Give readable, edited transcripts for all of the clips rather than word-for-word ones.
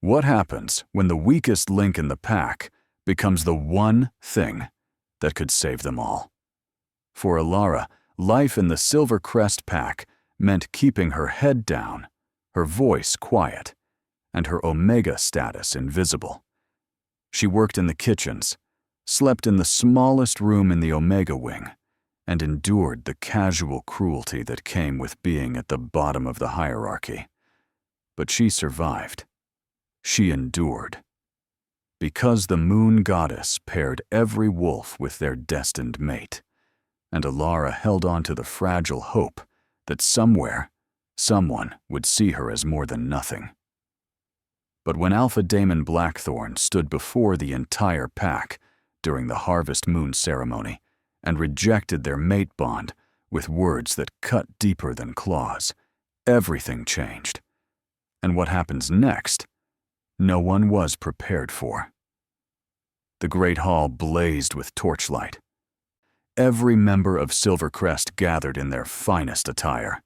What happens when the weakest link in the pack becomes the one thing that could save them all? For Alara, life in the Silver Crest pack meant keeping her head down, her voice quiet, and her Omega status invisible. She worked in the kitchens, slept in the smallest room in the Omega wing, and endured the casual cruelty that came with being at the bottom of the hierarchy. But she survived. She endured. Because the moon goddess paired every wolf with their destined mate, and Alara held on to the fragile hope that somewhere, someone would see her as more than nothing. But when Alpha Daemon Blackthorn stood before the entire pack during the Harvest Moon ceremony and rejected their mate bond with words that cut deeper than claws, everything changed. And what happens next, no one was prepared for. The Great Hall blazed with torchlight. Every member of Silvercrest gathered in their finest attire.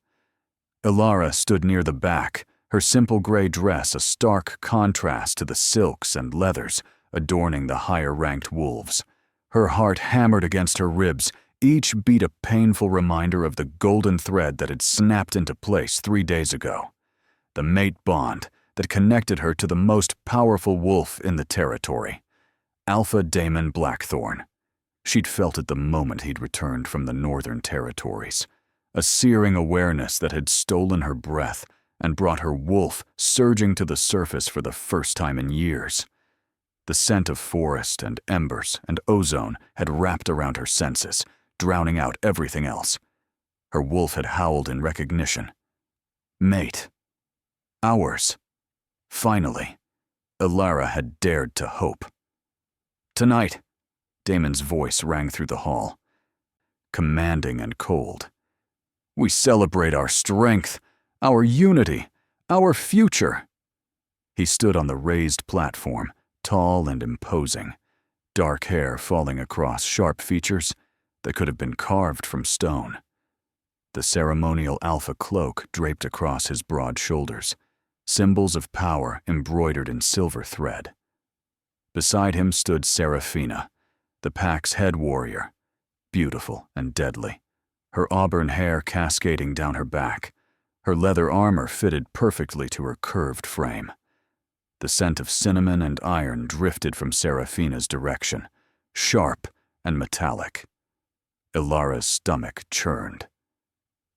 Alara stood near the back, her simple gray dress a stark contrast to the silks and leathers adorning the higher-ranked wolves. Her heart hammered against her ribs, each beat a painful reminder of the golden thread that had snapped into place 3 days ago. The mate bond that connected her to the most powerful wolf in the territory, Alpha Daemon Blackthorn. She'd felt it the moment he'd returned from the northern territories, a searing awareness that had stolen her breath and brought her wolf surging to the surface for the first time in years. The scent of forest and embers and ozone had wrapped around her senses, drowning out everything else. Her wolf had howled in recognition. Mate. Ours. Finally, Alara had dared to hope. Tonight, Daemon's voice rang through the hall, commanding and cold. We celebrate our strength, our unity, our future. He stood on the raised platform, tall and imposing, dark hair falling across sharp features that could have been carved from stone. The ceremonial alpha cloak draped across his broad shoulders, symbols of power embroidered in silver thread. Beside him stood Seraphina, the pack's head warrior, beautiful and deadly, her auburn hair cascading down her back, her leather armor fitted perfectly to her curved frame. The scent of cinnamon and iron drifted from Seraphina's direction, sharp and metallic. Ilara's stomach churned.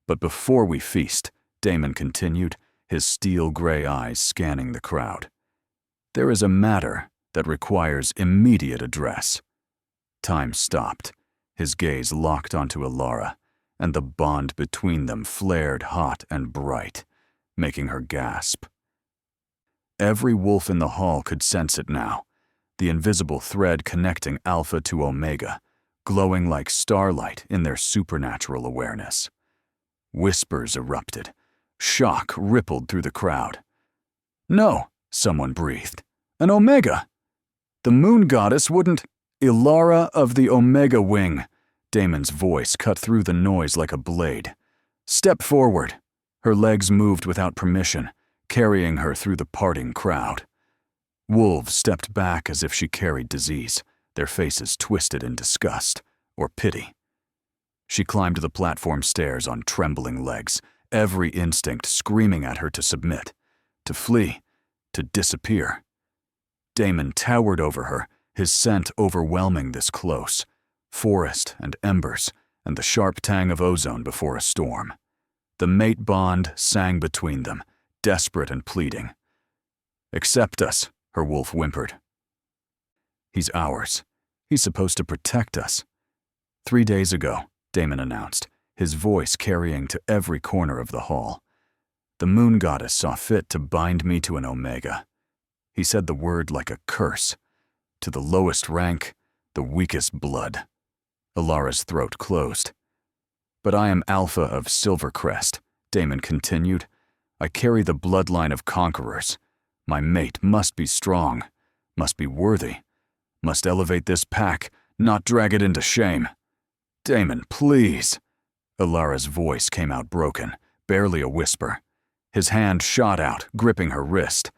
But before we feast, Daemon continued, his steel-gray eyes scanning the crowd. There is a matter that requires immediate address. Time stopped, his gaze locked onto Alara, and the bond between them flared hot and bright, making her gasp. Every wolf in the hall could sense it now, the invisible thread connecting Alpha to Omega, glowing like starlight in their supernatural awareness. Whispers erupted. Shock rippled through the crowd. No, someone breathed. An Omega! The moon goddess wouldn't— Ilara of the Omega Wing. Daemon's voice cut through the noise like a blade. Step forward. Her legs moved without permission, carrying her through the parting crowd. Wolves stepped back as if she carried disease, their faces twisted in disgust or pity. She climbed the platform stairs on trembling legs, every instinct screaming at her to submit, to flee, to disappear. Daemon towered over her, his scent overwhelming this close, forest and embers, and the sharp tang of ozone before a storm. The mate bond sang between them, desperate and pleading. Accept us, her wolf whimpered. He's ours. He's supposed to protect us. 3 days ago, Daemon announced, his voice carrying to every corner of the hall. The moon goddess saw fit to bind me to an Omega. He said the word like a curse. To the lowest rank, the weakest blood. Alara's throat closed. But I am Alpha of Silvercrest, Daemon continued. I carry the bloodline of conquerors. My mate must be strong, must be worthy, must elevate this pack, not drag it into shame. Daemon, please. Alara's voice came out broken, barely a whisper. His hand shot out, gripping her wrist.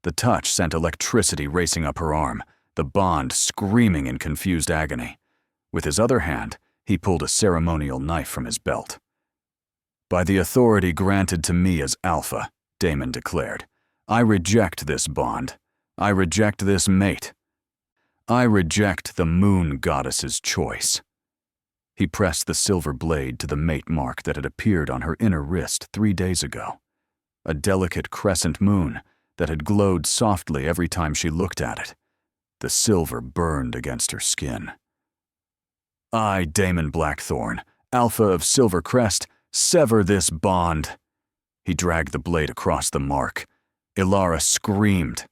The touch sent electricity racing up her arm, the bond screaming in confused agony. With his other hand, he pulled a ceremonial knife from his belt. "By the authority granted to me as Alpha," Damon declared, "I reject this bond. I reject this mate. I reject the moon goddess's choice." He pressed the silver blade to the mate mark that had appeared on her inner wrist 3 days ago. A delicate crescent moon that had glowed softly every time she looked at it. The silver burned against her skin. "I, Damon Blackthorn, Alpha of Silvercrest, sever this bond." He dragged the blade across the mark. Ilara screamed.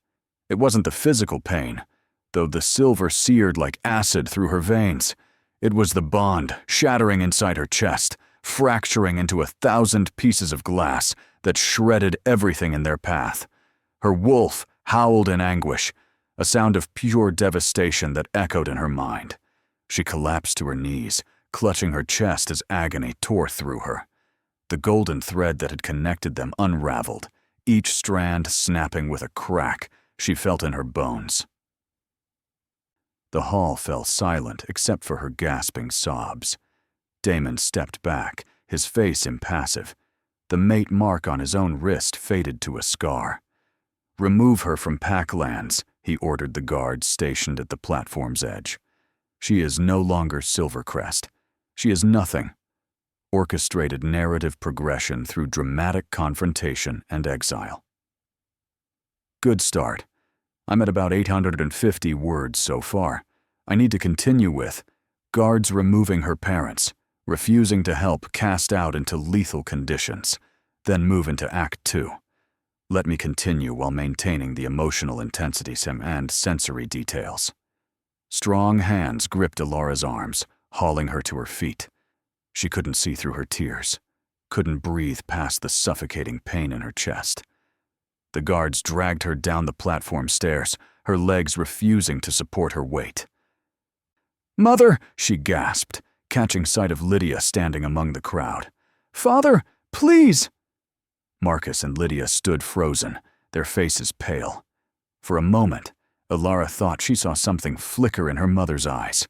It wasn't the physical pain, though the silver seared like acid through her veins. It was the bond shattering inside her chest, fracturing into 1,000 pieces of glass that shredded everything in their path. Her wolf howled in anguish, a sound of pure devastation that echoed in her mind. She collapsed to her knees, clutching her chest as agony tore through her. The golden thread that had connected them unraveled, each strand snapping with a crack she felt in her bones. The hall fell silent except for her gasping sobs. Damon stepped back, his face impassive. The mate mark on his own wrist faded to a scar. "Remove her from Packlands," he ordered the guards stationed at the platform's edge. "She is no longer Silvercrest. She is nothing." Orchestrated narrative progression through dramatic confrontation and exile. Good start. I'm at about 850 words so far. I need to continue with guards removing her parents, refusing to help cast out into lethal conditions, then move into Act 2. Let me continue while maintaining the emotional intensity and sensory details. Strong hands gripped Ilara's arms, hauling her to her feet. She couldn't see through her tears, couldn't breathe past the suffocating pain in her chest. The guards dragged her down the platform stairs, her legs refusing to support her weight. "Mother!" she gasped, catching sight of Lydia standing among the crowd. "Father, please!" Marcus and Lydia stood frozen, their faces pale. For a moment, Ilara thought she saw something flicker in her mother's eyes.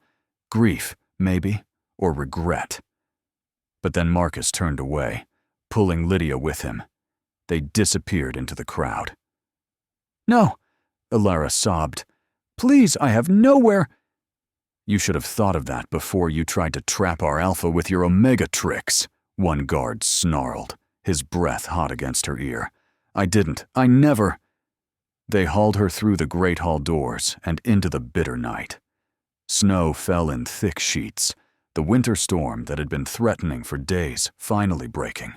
Grief, maybe, or regret. But then Marcus turned away, pulling Lydia with him. They disappeared into the crowd. "No," Ilara sobbed. "Please, I have nowhere." "You should have thought of that before you tried to trap our Alpha with your Omega tricks," one guard snarled, his breath hot against her ear. "I didn't. I never." They hauled her through the Great Hall doors and into the bitter night. Snow fell in thick sheets, the winter storm that had been threatening for days finally breaking.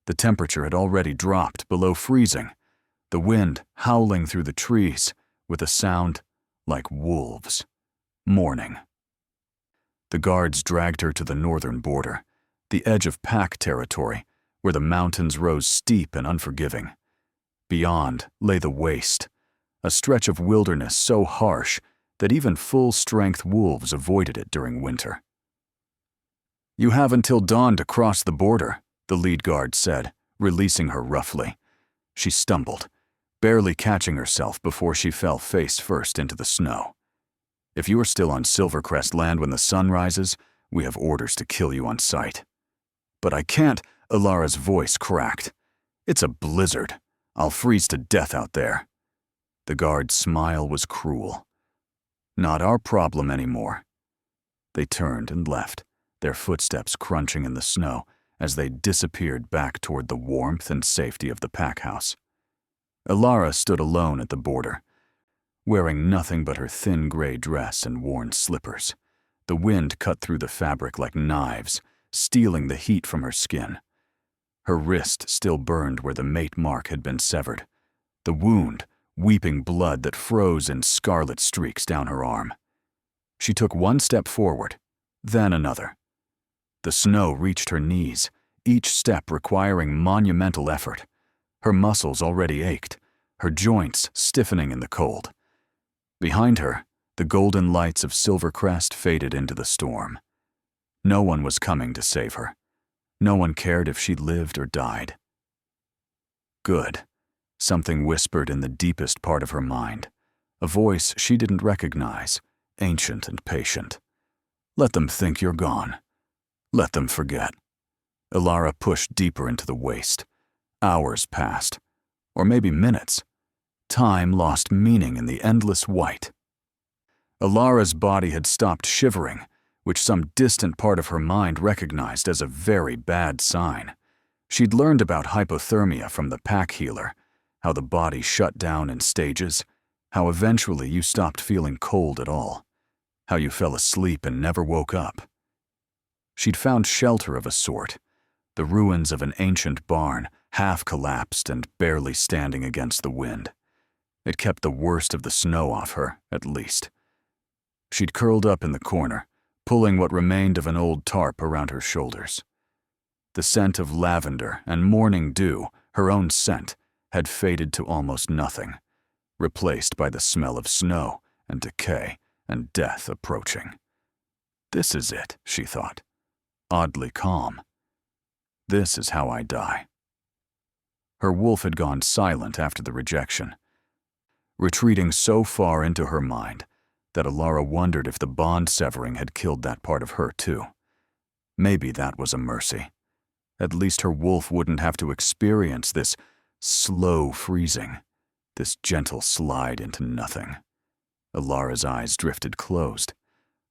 The temperature had already dropped below freezing, the wind howling through the trees with a sound like wolves mourning. The guards dragged her to the northern border, the edge of Pack territory, where the mountains rose steep and unforgiving. Beyond lay the waste, a stretch of wilderness so harsh that even full-strength wolves avoided it during winter. "You have until dawn to cross the border," the lead guard said, releasing her roughly. She stumbled, barely catching herself before she fell face first into the snow. "If you are still on Silvercrest land when the sun rises, we have orders to kill you on sight." "But I can't," Ilara's voice cracked. "It's a blizzard. I'll freeze to death out there." The guard's smile was cruel. "Not our problem anymore." They turned and left, their footsteps crunching in the snow as they disappeared back toward the warmth and safety of the pack house. Ilara stood alone at the border, wearing nothing but her thin gray dress and worn slippers. The wind cut through the fabric like knives, stealing the heat from her skin. Her wrist still burned where the mate mark had been severed, the wound weeping blood that froze in scarlet streaks down her arm. She took one step forward, then another. The snow reached her knees, each step requiring monumental effort. Her muscles already ached, her joints stiffening in the cold. Behind her, the golden lights of Silvercrest faded into the storm. No one was coming to save her. No one cared if she lived or died. Good. Something whispered in the deepest part of her mind, a voice she didn't recognize, ancient and patient. Let them think you're gone. Let them forget. Ilara pushed deeper into the waste. Hours passed, or maybe minutes. Time lost meaning in the endless white. Ilara's body had stopped shivering, which some distant part of her mind recognized as a very bad sign. She'd learned about hypothermia from the pack healer, how the body shut down in stages, how eventually you stopped feeling cold at all, how you fell asleep and never woke up. She'd found shelter of a sort, the ruins of an ancient barn, half collapsed and barely standing against the wind. It kept the worst of the snow off her, at least. She'd curled up in the corner, pulling what remained of an old tarp around her shoulders. The scent of lavender and morning dew, her own scent, had faded to almost nothing, replaced by the smell of snow and decay and death approaching. This is it, she thought, oddly calm. This is how I die. Her wolf had gone silent after the rejection, retreating so far into her mind that Ilara wondered if the bond severing had killed that part of her too. Maybe that was a mercy. At least her wolf wouldn't have to experience this slow freezing, this gentle slide into nothing. Ilara's eyes drifted closed.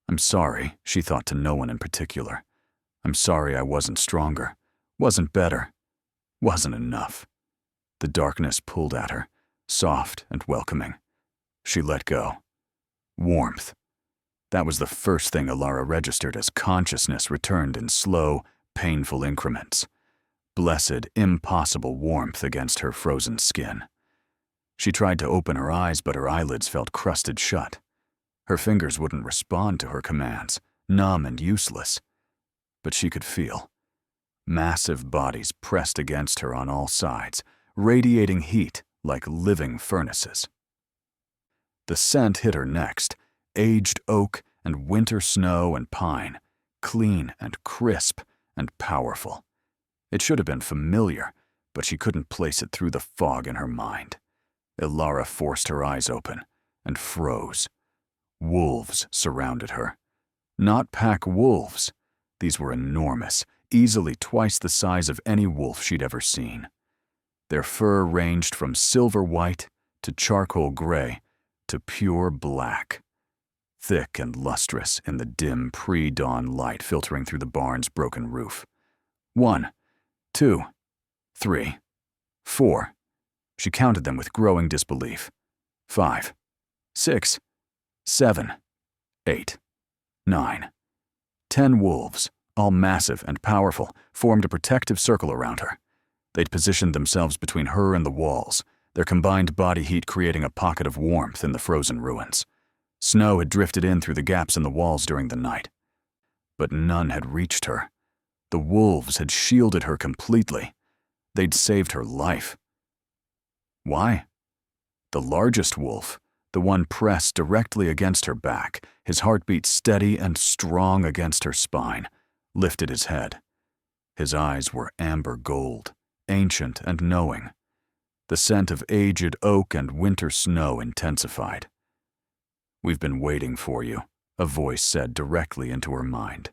I'm sorry, she thought to no one in particular. I'm sorry I wasn't stronger, wasn't better, wasn't enough. The darkness pulled at her, soft and welcoming. She let go. Warmth. That was the first thing Ilara registered as consciousness returned in slow, painful increments. Blessed, impossible warmth against her frozen skin. She tried to open her eyes, but her eyelids felt crusted shut. Her fingers wouldn't respond to her commands, numb and useless. But she could feel. Massive bodies pressed against her on all sides, radiating heat like living furnaces. The scent hit her next, aged oak and winter snow and pine, clean and crisp and powerful. It should have been familiar, but she couldn't place it through the fog in her mind. Ilara forced her eyes open and froze. Wolves surrounded her. Not pack wolves. These were enormous, easily twice the size of any wolf she'd ever seen. Their fur ranged from silver white to charcoal gray to pure black, thick and lustrous in the dim pre-dawn light filtering through the barn's broken roof. 1, 2, 3, 4. She counted them with growing disbelief. 5, 6, 7, 8, 9. 10 wolves, all massive and powerful, formed a protective circle around her. They'd positioned themselves between her and the walls, their combined body heat creating a pocket of warmth in the frozen ruins. Snow had drifted in through the gaps in the walls during the night. But none had reached her. The wolves had shielded her completely. They'd saved her life. Why? The largest wolf, the one pressed directly against her back, his heartbeat steady and strong against her spine, lifted his head. His eyes were amber gold, ancient and knowing. The scent of aged oak and winter snow intensified. We've been waiting for you, a voice said directly into her mind.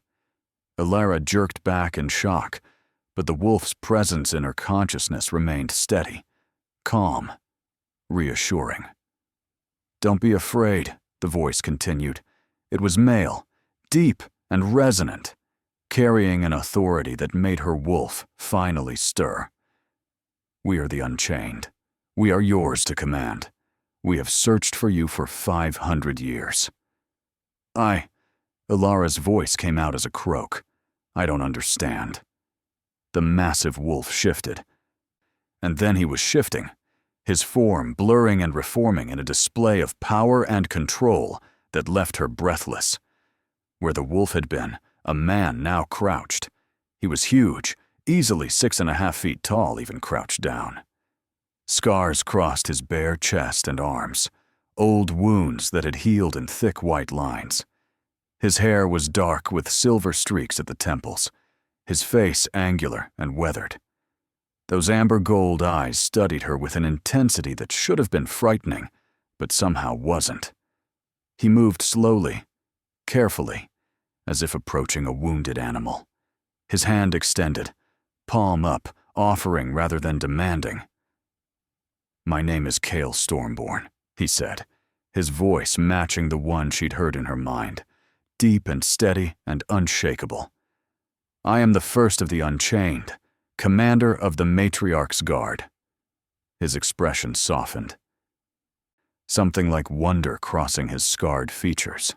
Ilara jerked back in shock, but the wolf's presence in her consciousness remained steady, calm, reassuring. Don't be afraid, the voice continued. It was male, deep and resonant, carrying an authority that made her wolf finally stir. We are the Unchained. We are yours to command. We have searched for you for 500 years. Ilara's voice came out as a croak. I don't understand. The massive wolf shifted. And then he was shifting, his form blurring and reforming in a display of power and control that left her breathless. Where the wolf had been, a man now crouched. He was huge, easily 6.5 feet tall even crouched down. Scars crossed his bare chest and arms, old wounds that had healed in thick white lines. His hair was dark with silver streaks at the temples, his face angular and weathered. Those amber gold eyes studied her with an intensity that should have been frightening, but somehow wasn't. He moved slowly, carefully, as if approaching a wounded animal. His hand extended, palm up, offering rather than demanding. "My name is Cale Stormborn," he said, his voice matching the one she'd heard in her mind, deep and steady and unshakable. "I am the first of the Unchained, commander of the Matriarch's Guard." His expression softened, something like wonder crossing his scarred features.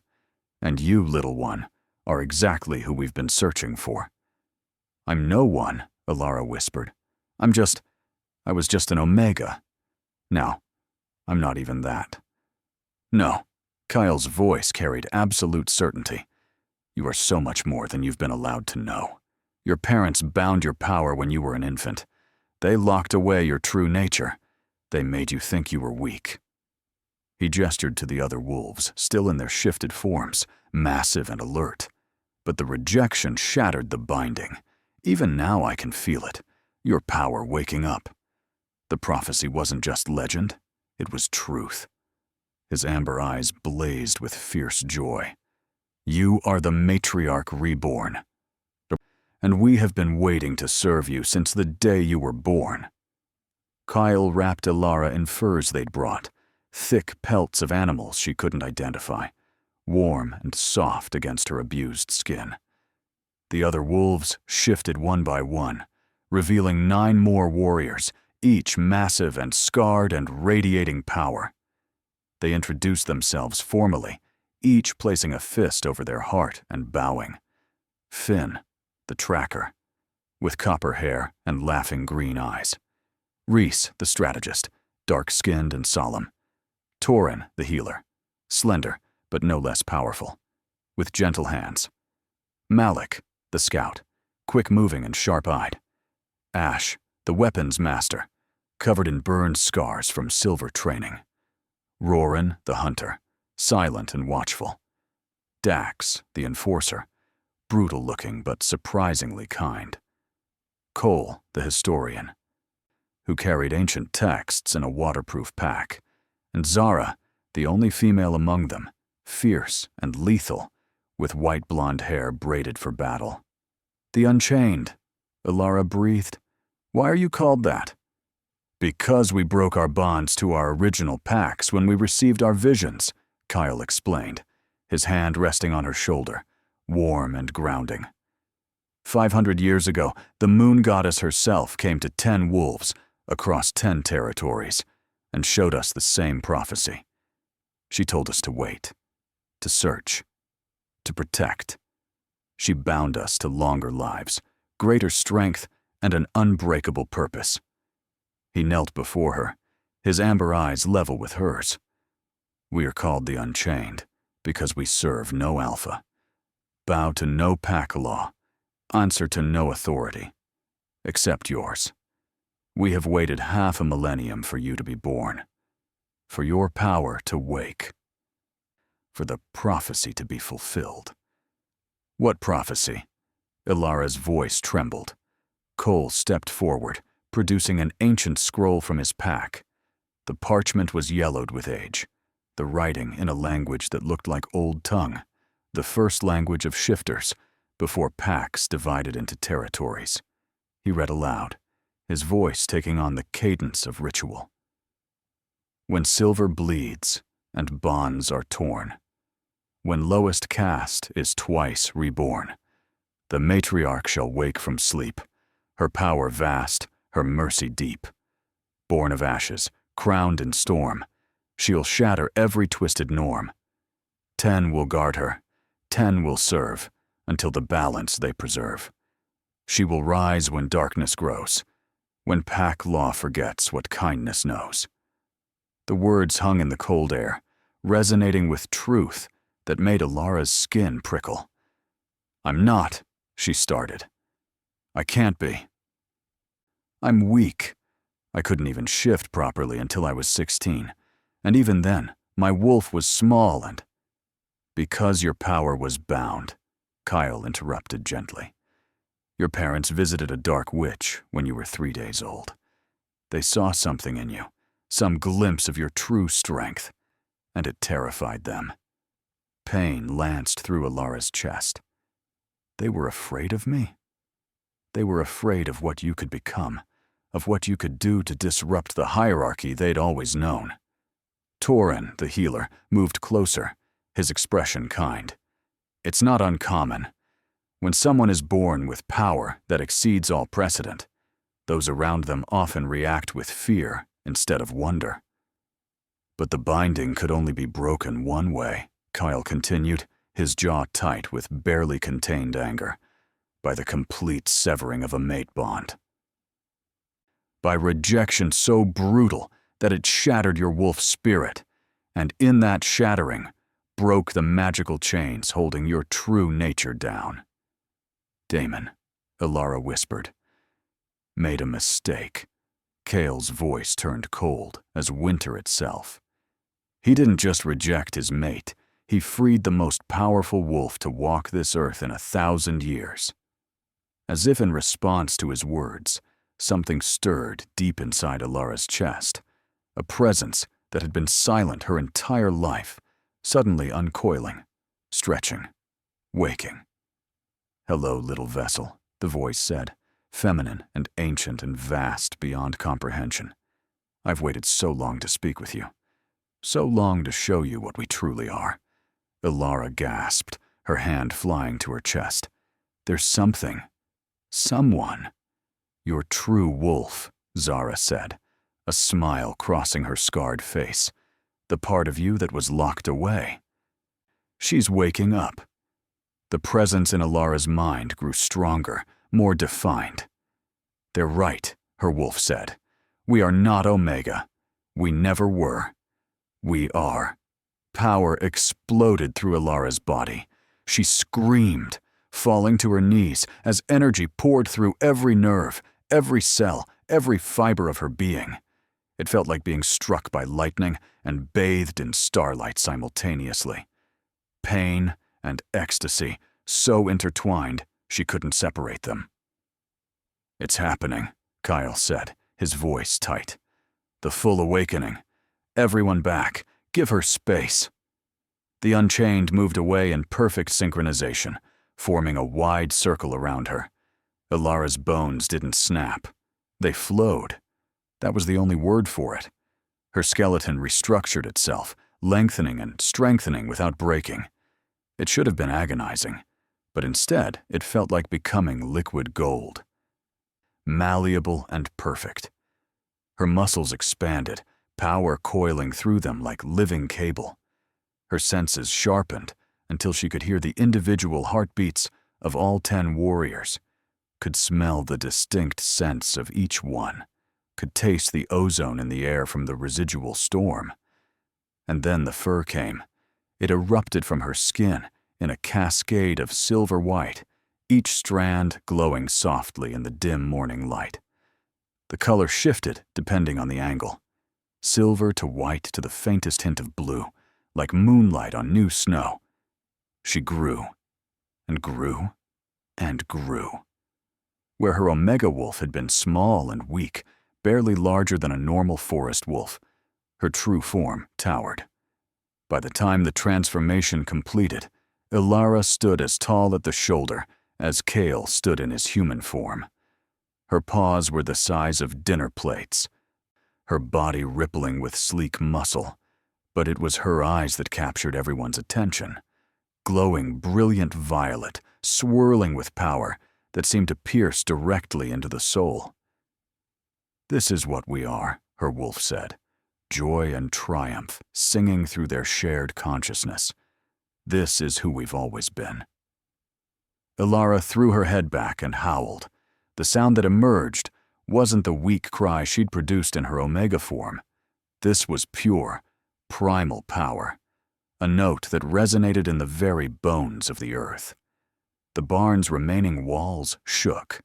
"And you, little one, are exactly who we've been searching for." "I'm no one," Alara whispered. I was just an Omega. Now, I'm not even that." "No," Kyle's voice carried absolute certainty. "You are so much more than you've been allowed to know. Your parents bound your power when you were an infant. They locked away your true nature. They made you think you were weak." He gestured to the other wolves, still in their shifted forms, massive and alert. But the rejection shattered the binding. Even now I can feel it, your power waking up. The prophecy wasn't just legend, it was truth. His amber eyes blazed with fierce joy. "You are the Matriarch reborn. And we have been waiting to serve you since the day you were born." Kyle wrapped Alara in furs they'd brought, thick pelts of animals she couldn't identify, warm and soft against her abused skin. The other wolves shifted one by one, revealing 9 more warriors, each massive and scarred and radiating power. They introduced themselves formally, each placing a fist over their heart and bowing. Finn, the tracker, with copper hair and laughing green eyes. Reese, the strategist, dark-skinned and solemn. Torin, the healer, slender but no less powerful, with gentle hands. Malik, the scout, quick-moving and sharp-eyed. Ash, the weapons master, covered in burned scars from silver training. Roran, the hunter, silent and watchful. Dax, the enforcer, brutal-looking but surprisingly kind. Cole, the historian, who carried ancient texts in a waterproof pack. And Zara, the only female among them, fierce and lethal, with white blonde hair braided for battle. "The Unchained," Alara breathed. "Why are you called that?" "Because we broke our bonds to our original packs when we received our visions," Kyle explained, his hand resting on her shoulder, warm and grounding. 500 years ago, the moon goddess herself came to 10 wolves across 10 territories and showed us the same prophecy. She told us to wait, to search, to protect. She bound us to longer lives, greater strength, and an unbreakable purpose. He knelt before her, his amber eyes level with hers. "We are called the Unchained because we serve no alpha, bow to no pack law, answer to no authority, except yours. We have waited half a millennium for you to be born, for your power to wake, for the prophecy to be fulfilled." "What prophecy?" Ilara's voice trembled. Cole stepped forward, producing an ancient scroll from his pack. The parchment was yellowed with age, the writing in a language that looked like Old Tongue, the first language of shifters, before packs divided into territories. He read aloud, his voice taking on the cadence of ritual. "When silver bleeds and bonds are torn, when lowest caste is twice reborn, the matriarch shall wake from sleep, her power vast, her mercy deep. Born of ashes, crowned in storm, she'll shatter every twisted norm. 10 will guard her, 10 will serve, until the balance they preserve. She will rise when darkness grows, when pack law forgets what kindness knows." The words hung in the cold air, resonating with truth that made Alara's skin prickle. "I'm not," she started. "I can't be. I'm weak. I couldn't even shift properly until I was 16, and even then, my wolf was small and—" "Because your power was bound," Kyle interrupted gently. Your parents visited a dark witch when you were 3 days old. They saw something in you, some glimpse of your true strength, and it terrified them. Pain lanced through Alara's chest. They were afraid of me? They were afraid of what you could become, of what you could do to disrupt the hierarchy they'd always known. Torin, the healer, moved closer, his expression kind. It's not uncommon. When someone is born with power that exceeds all precedent, those around them often react with fear instead of wonder. But the binding could only be broken one way, Kyle continued, his jaw tight with barely contained anger, by the complete severing of a mate bond. By rejection so brutal that it shattered your wolf spirit, and in that shattering, broke the magical chains holding your true nature down. Damon, Alara whispered, made a mistake. Kale's voice turned cold as winter itself. He didn't just reject his mate, he freed the most powerful wolf to walk this earth in 1,000 years. As if in response to his words, something stirred deep inside Alara's chest, a presence that had been silent her entire life, suddenly uncoiling, stretching, waking. "Hello, little vessel," the voice said, feminine and ancient and vast beyond comprehension. "I've waited so long to speak with you, so long to show you what we truly are." Alara gasped, her hand flying to her chest. "There's something, someone." "Your true wolf," Zara said, a smile crossing her scarred face. "The part of you that was locked away. She's waking up." The presence in Alara's mind grew stronger, more defined. "They're right," her wolf said. "We are not Omega. We never were. We are." Power exploded through Alara's body. She screamed, falling to her knees as energy poured through every nerve, every cell, every fiber of her being. It felt like being struck by lightning and bathed in starlight simultaneously. Pain and ecstasy, so intertwined she couldn't separate them. "It's happening," Kyle said, his voice tight. "The full awakening. Everyone back. Give her space." The Unchained moved away in perfect synchronization, forming a wide circle around her. Alara's bones didn't snap. They flowed. That was the only word for it. Her skeleton restructured itself, lengthening and strengthening without breaking. It should have been agonizing, but instead it felt like becoming liquid gold. Malleable and perfect. Her muscles expanded, power coiling through them like living cable. Her senses sharpened until she could hear the individual heartbeats of all 10 warriors, could smell the distinct scents of each one, could taste the ozone in the air from the residual storm. And then the fur came. It erupted from her skin in a cascade of silver white, each strand glowing softly in the dim morning light. The color shifted depending on the angle. Silver to white to the faintest hint of blue, like moonlight on new snow. She grew, and grew, and grew. Where her Omega wolf had been small and weak, barely larger than a normal forest wolf, her true form towered. By the time the transformation completed, Alara stood as tall at the shoulder as Kale stood in his human form. Her paws were the size of dinner plates, her body rippling with sleek muscle, but it was her eyes that captured everyone's attention. Glowing brilliant violet, swirling with power that seemed to pierce directly into the soul. "This is what we are," her wolf said, joy and triumph singing through their shared consciousness. "This is who we've always been." Alara threw her head back and howled. The sound that emerged wasn't the weak cry she'd produced in her Omega form. This was pure, primal power, a note that resonated in the very bones of the earth. The barn's remaining walls shook.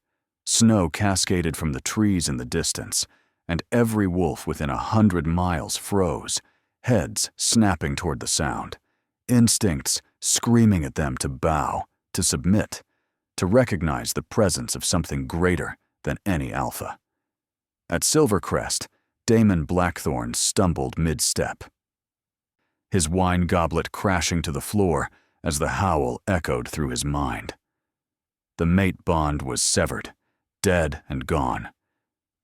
Snow cascaded from the trees in the distance, and every wolf within 100 miles froze, heads snapping toward the sound, instincts screaming at them to bow, to submit, to to recognize the presence of something greater than any alpha. At Silvercrest, Damon Blackthorne stumbled mid-step, his wine goblet crashing to the floor as the howl echoed through his mind. The mate bond was severed, dead and gone,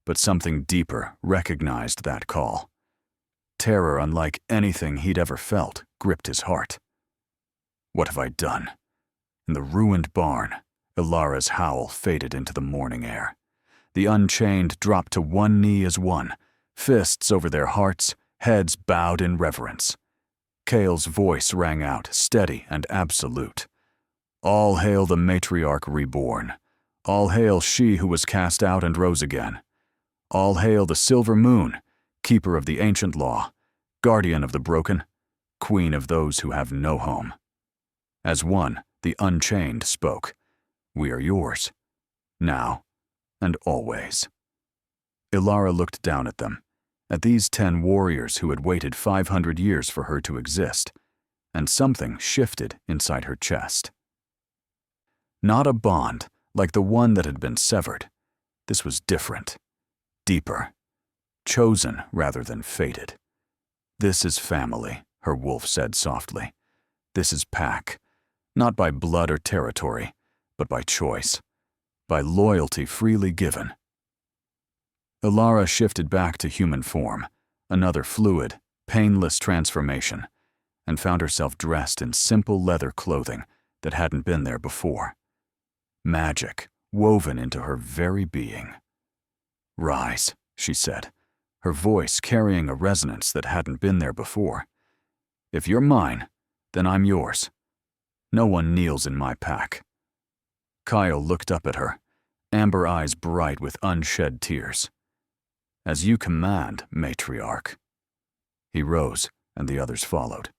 but something deeper recognized that call. Terror unlike anything he'd ever felt gripped his heart. What have I done? In the ruined barn, Ilara's howl faded into the morning air. The Unchained dropped to one knee as one, fists over their hearts, heads bowed in reverence. Kale's voice rang out, steady and absolute. All hail the matriarch reborn. All hail she who was cast out and rose again. All hail the silver moon, keeper of the ancient law, guardian of the broken, queen of those who have no home. As one, the Unchained spoke. We are yours, now and always. Ilara looked down at them, at these 10 warriors who had waited 500 years for her to exist, and something shifted inside her chest. Not a bond like the one that had been severed. This was different, deeper, chosen rather than fated. This is family, her wolf said softly. This is pack, not by blood or territory, but by choice, by loyalty freely given. Ilara shifted back to human form, another fluid, painless transformation, and found herself dressed in simple leather clothing that hadn't been there before. Magic woven into her very being. Rise, she said, her voice carrying a resonance that hadn't been there before. If you're mine, then I'm yours. No one kneels in my pack. Kyle looked up at her, amber eyes bright with unshed tears. As you command, matriarch. He rose, and the others followed.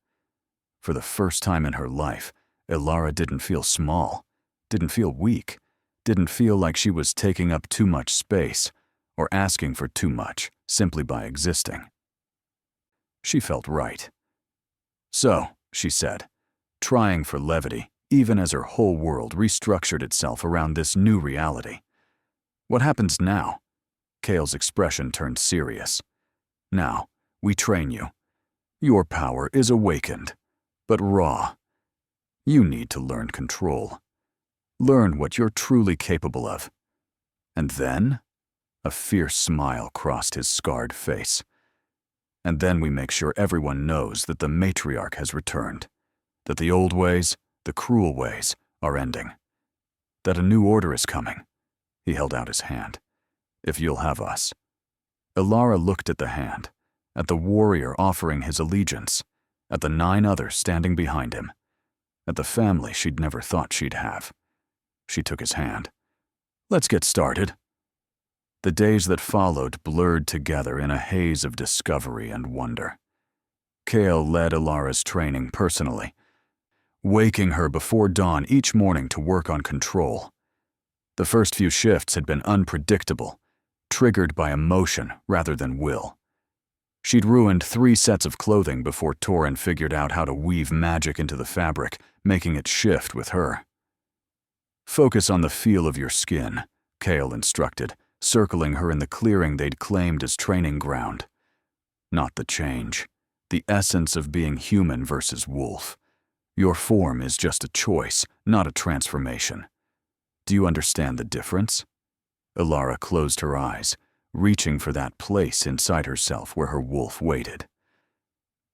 For the first time in her life, Ilara didn't feel small, didn't feel weak, didn't feel like she was taking up too much space or asking for too much simply by existing. She felt right. So, she said, trying for levity, even as her whole world restructured itself around this new reality. What happens now? Kale's expression turned serious. Now, we train you. Your power is awakened, but raw. You need to learn control. Learn what you're truly capable of. And then, a fierce smile crossed his scarred face. And then we make sure everyone knows that the matriarch has returned, that the old ways, the cruel ways, are ending, that a new order is coming. He held out his hand. If you'll have us. Ilara looked at the hand, at the warrior offering his allegiance, at the 9 others standing behind him, at the family she'd never thought she'd have. She took his hand. Let's get started. The days that followed blurred together in a haze of discovery and wonder. Kale led Ilara's training personally, waking her before dawn each morning to work on control. The first few shifts had been unpredictable, triggered by emotion rather than will. She'd ruined 3 sets of clothing before Torin figured out how to weave magic into the fabric, making it shift with her. Focus on the feel of your skin, Kale instructed, circling her in the clearing they'd claimed as training ground. Not the change, the essence of being human versus wolf. Your form is just a choice, not a transformation. Do you understand the difference? Ilara closed her eyes, reaching for that place inside herself where her wolf waited.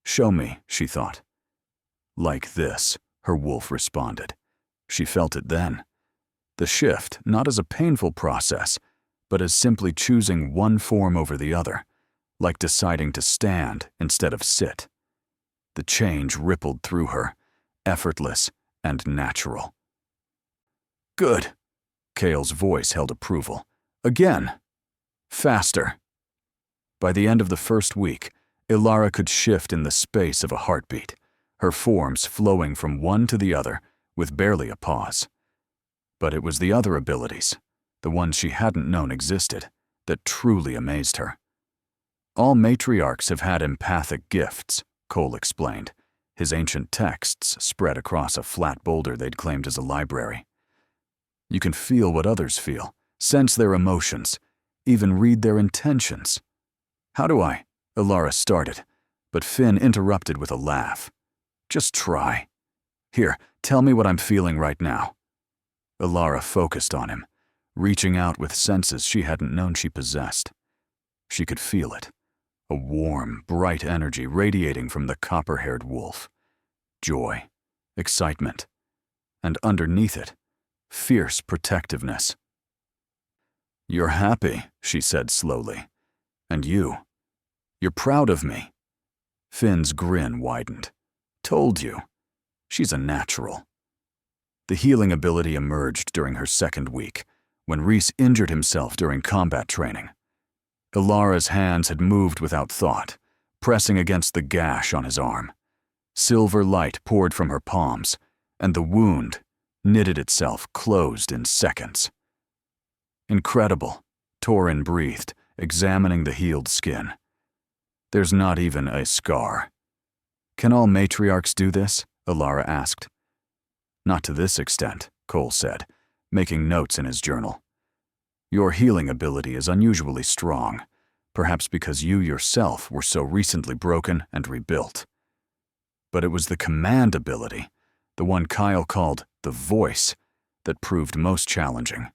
Show me, she thought. Like this, her wolf responded. She felt it then. The shift, not as a painful process, but as simply choosing one form over the other, like deciding to stand instead of sit. The change rippled through her, effortless and natural. Good. Kale's voice held approval. Again. Faster. By the end of the first week, Ilara could shift in the space of a heartbeat, her forms flowing from one to the other with barely a pause. But it was the other abilities, the ones she hadn't known existed, that truly amazed her. All matriarchs have had empathic gifts, Cole explained, his ancient texts spread across a flat boulder they'd claimed as a library. You can feel what others feel, sense their emotions, even read their intentions. How do I? Alara started, but Finn interrupted with a laugh. Just try. Here, tell me what I'm feeling right now. Alara focused on him, reaching out with senses she hadn't known she possessed. She could feel it, a warm, bright energy radiating from the copper-haired wolf. Joy, excitement, and underneath it, fierce protectiveness. You're happy, she said slowly. And you're proud of me. Finn's grin widened. Told you. She's a natural. The healing ability emerged during her second week, when Rhys injured himself during combat training. Alara's hands had moved without thought, pressing against the gash on his arm. Silver light poured from her palms, and the wound knitted itself closed in seconds. Incredible, Torin breathed, examining the healed skin. There's not even a scar. Can all matriarchs do this? Alara asked. Not to this extent, Cole said, making notes in his journal. Your healing ability is unusually strong, perhaps because you yourself were so recently broken and rebuilt. But it was the command ability, the one Kyle called the voice, that proved most challenging.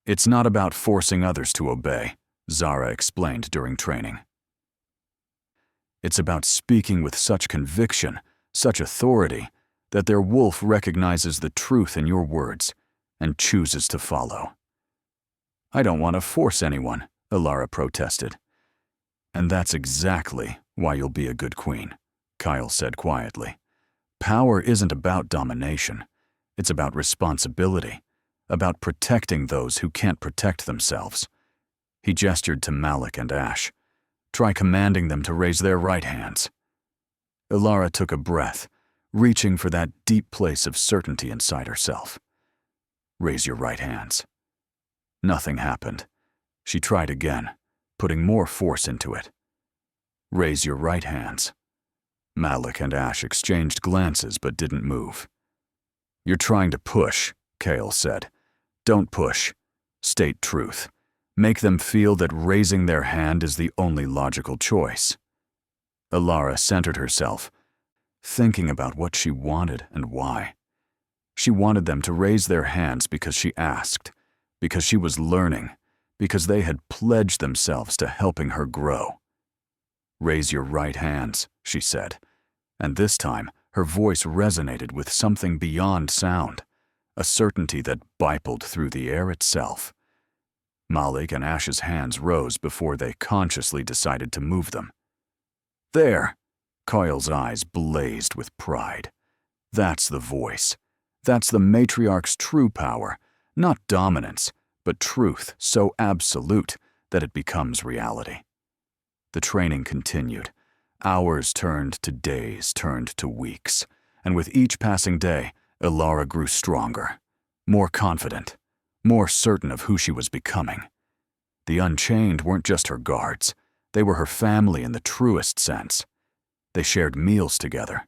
It's not about forcing others to obey, Zara explained during training. It's about speaking with such conviction, such authority, that their wolf recognizes the truth in your words and chooses to follow. I don't want to force anyone, Alara protested. And that's exactly why you'll be a good queen, Kyle said quietly. Power isn't about domination. It's about responsibility, about protecting those who can't protect themselves. He gestured to Malik and Ash. Try commanding them to raise their right hands. Alara took a breath, reaching for that deep place of certainty inside herself. Raise your right hands. Nothing happened. She tried again, putting more force into it. Raise your right hands. Malik and Ash exchanged glances but didn't move. You're trying to push, Kale said. Don't push. State truth. Make them feel that raising their hand is the only logical choice. Alara centered herself, thinking about what she wanted and why. She wanted them to raise their hands because she asked, because she was learning, because they had pledged themselves to helping her grow. Raise your right hands, she said, and this time her voice resonated with something beyond sound, a certainty that bippled through the air itself. Malik and Ash's hands rose before they consciously decided to move them. There! Kyle's eyes blazed with pride. That's the voice. That's the matriarch's true power, not dominance, but truth so absolute that it becomes reality. The training continued. Hours turned to days, turned to weeks, and with each passing day, Alara grew stronger, more confident, more certain of who she was becoming. The Unchained weren't just her guards. They were her family in the truest sense. They shared meals together,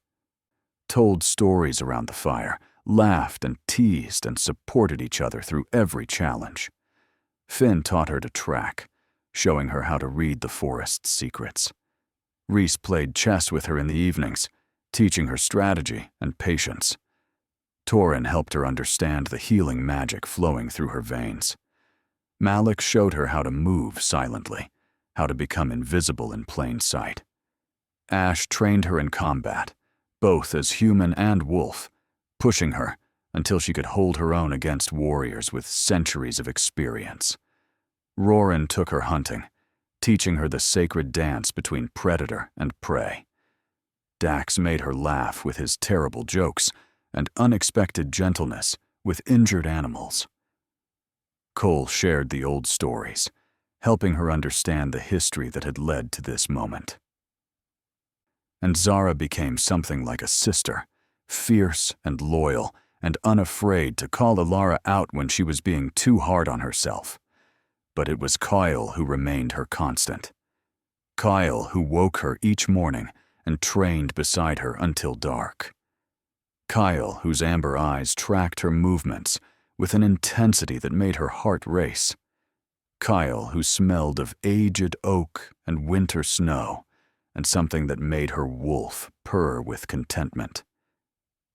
told stories around the fire, laughed and teased and supported each other through every challenge. Finn taught her to track, showing her how to read the forest's secrets. Rhys played chess with her in the evenings, teaching her strategy and patience. Torin helped her understand the healing magic flowing through her veins. Malik showed her how to move silently, how to become invisible in plain sight. Ash trained her in combat, both as human and wolf, pushing her until she could hold her own against warriors with centuries of experience. Roran took her hunting, teaching her the sacred dance between predator and prey. Dax made her laugh with his terrible jokes and unexpected gentleness with injured animals. Cole shared the old stories, helping her understand the history that had led to this moment. And Zara became something like a sister, fierce and loyal and unafraid to call Alara out when she was being too hard on herself. But it was Kyle who remained her constant. Kyle who woke her each morning and trained beside her until dark. Kyle whose amber eyes tracked her movements with an intensity that made her heart race. Kyle, who smelled of aged oak and winter snow, and something that made her wolf purr with contentment.